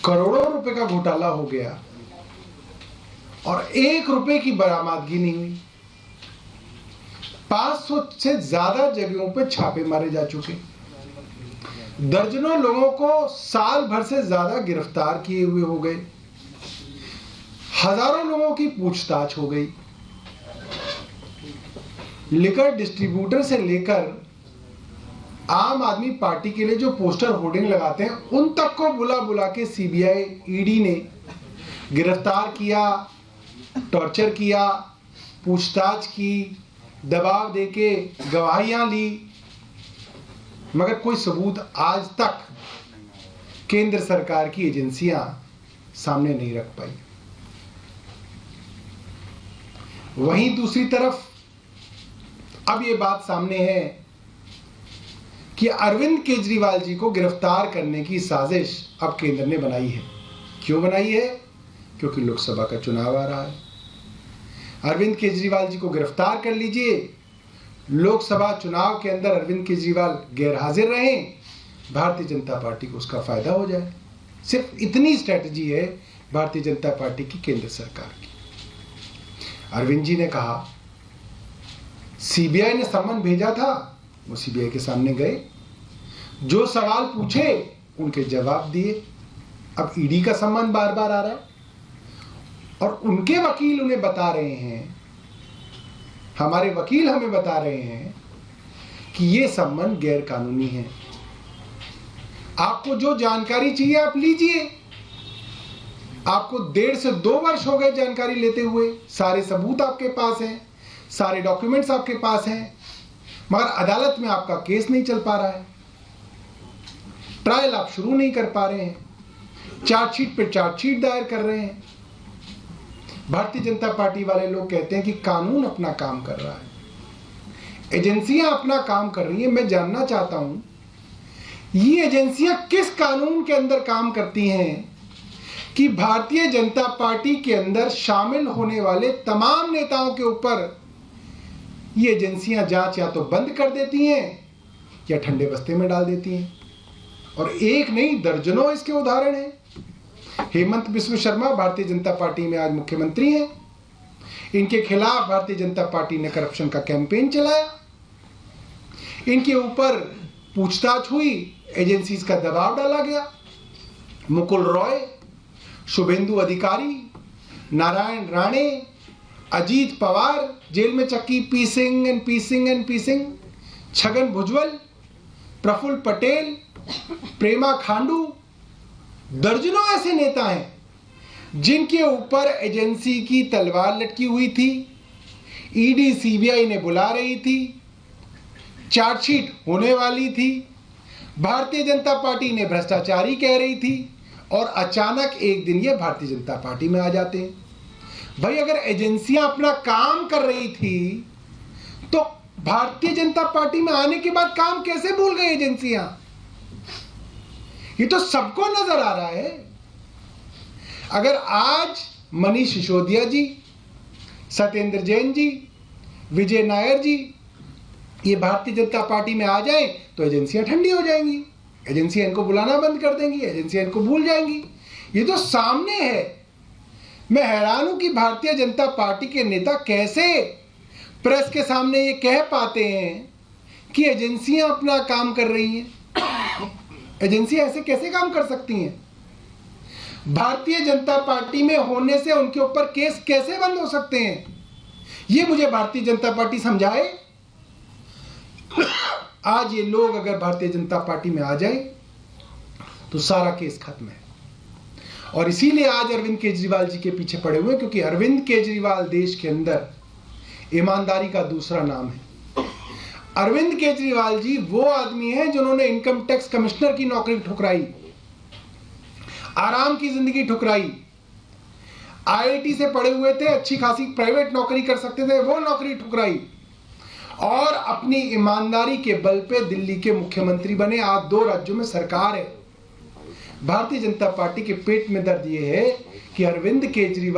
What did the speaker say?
करोड़ों रुपए का घोटाला हो गया और 1 रुपए की बरामदगी नहीं हुई। 500 से ज्यादा जगहों पे छापे मारे जा चुके, दर्जनों लोगों को साल भर से ज्यादा गिरफ्तार किए हुए हो गए, हजारों लोगों की पूछताछ हो गई। लिकर डिस्ट्रीब्यूटर से लेकर आम आदमी पार्टी के लिए जो पोस्टर होर्डिंग लगाते हैं उन तक को बुला बुला के सीबीआई ईडी ने गिरफ्तार किया, टॉर्चर किया, पूछताछ की, दबाव देके गवाहियां ली, मगर कोई सबूत आज तक केंद्र सरकार की एजेंसियां सामने नहीं रख पाई। वहीं दूसरी तरफ अब ये बात सामने है कि अरविंद केजरीवाल जी को गिरफ्तार करने की साजिश अब केंद्र ने बनाई है। क्यों बनाई है? क्योंकि लोकसभा का चुनाव आ रहा है। अरविंद केजरीवाल जी को गिरफ्तार कर लीजिए, लोकसभा चुनाव के अंदर अरविंद केजरीवाल गैर हाजिर रहें, भारतीय जनता पार्टी को उसका फायदा हो जाए। सिर्फ इतनी स्ट्रेटजी है भारतीय जनता पार्टी की, केंद्र सरकार की। अरविंद जी ने कहा सीबीआई ने सम्मन भेजा था, वो सीबीआई के सामने गए, जो सवाल पूछे उनके जवाब दिए। अब ईडी का सम्मन बार बार आ रहा है और उनके वकील उन्हें बता रहे हैं, हमारे वकील हमें बता रहे हैं कि यह सम्मन गैर कानूनी है। आपको जो जानकारी चाहिए आप लीजिए। आपको 1.5 से 2 वर्ष हो गए जानकारी लेते हुए, सारे सबूत आपके पास हैं, सारे डॉक्यूमेंट्स आपके पास हैं, मगर अदालत में आपका केस नहीं चल पा रहा है, ट्रायल आप शुरू नहीं कर पा रहे हैं, चार्जशीट पे चार्जशीट दायर कर रहे हैं। भारतीय जनता पार्टी वाले लोग कहते हैं कि कानून अपना काम कर रहा है, एजेंसियां अपना काम कर रही हैं। मैं जानना चाहता हूं ये एजेंसियां किस कानून के अंदर काम करती हैं कि भारतीय जनता पार्टी के अंदर शामिल होने वाले तमाम नेताओं के ऊपर ये एजेंसियां जांच या तो बंद कर देती हैं या ठंडे बस्ते में डाल देती हैं। और एक नहीं दर्जनों इसके उदाहरण हैं। हेमंत बिस्व शर्मा भारतीय जनता पार्टी में आज मुख्यमंत्री हैं, इनके खिलाफ भारतीय जनता पार्टी ने करप्शन का कैंपेन चलाया, इनके ऊपर पूछताछ हुई, एजेंसीज का दबाव डाला गया। मुकुल रॉय, शुभेंदु अधिकारी, नारायण राणे, अजीत पवार जेल में चक्की पीसिंग, छगन भुजबल, प्रफुल्ल पटेल, प्रेमा खांडू, दर्जनों ऐसे नेता हैं जिनके ऊपर एजेंसी की तलवार लटकी हुई थी। ईडी सीबीआई ने बुला रही थी, चार्जशीट होने वाली थी, भारतीय जनता पार्टी ने भ्रष्टाचारी कह रही थी और अचानक एक दिन ये भारतीय जनता पार्टी में आ जाते हैं। भाई अगर एजेंसियां अपना काम कर रही थी तो भारतीय जनता पार्टी में आने के बाद काम कैसे भूल गई एजेंसियां? ये तो सबको नजर आ रहा है। अगर आज मनीष सिसोदिया जी, सत्येंद्र जैन जी, विजय नायर जी ये भारतीय जनता पार्टी में आ जाएं तो एजेंसियां ठंडी हो जाएंगी, एजेंसियां इनको बुलाना बंद कर देंगी, एजेंसियां इनको भूल जाएंगी। ये तो सामने है। मैं हैरान हूं कि भारतीय जनता पार्टी के नेता कैसे प्रेस के सामने ये कह पाते हैं कि एजेंसियां अपना काम कर रही हैं। एजेंसियां ऐसे कैसे काम कर सकती हैं? भारतीय जनता पार्टी में होने से उनके ऊपर केस कैसे बंद हो सकते हैं? ये मुझे भारतीय जनता पार्टी समझाए। आज ये लोग अगर भारतीय जनता पार्टी में आ जाए तो सारा केस खत्म है। और इसीलिए आज अरविंद केजरीवाल जी के पीछे पड़े हुए, क्योंकि अरविंद केजरीवाल देश के अंदर ईमानदारी का दूसरा नाम है। अरविंद केजरीवाल जी वो आदमी हैं जिन्होंने इनकम टैक्स कमिश्नर की नौकरी ठुकराई, आराम की जिंदगी ठुकराई, आईआईटी से पढ़े हुए थे, अच्छी खासी प्राइवेट नौकरी कर सकते थे, वो नौकरी ठुकराई और अपनी ईमानदारी के बल पे दिल्ली के मुख्यमंत्री बने। आज 2 राज्यों में सरकार है। भारतीय जनता पार्टी के पेट में दर्द ये है कि अरविंद केजरीवाल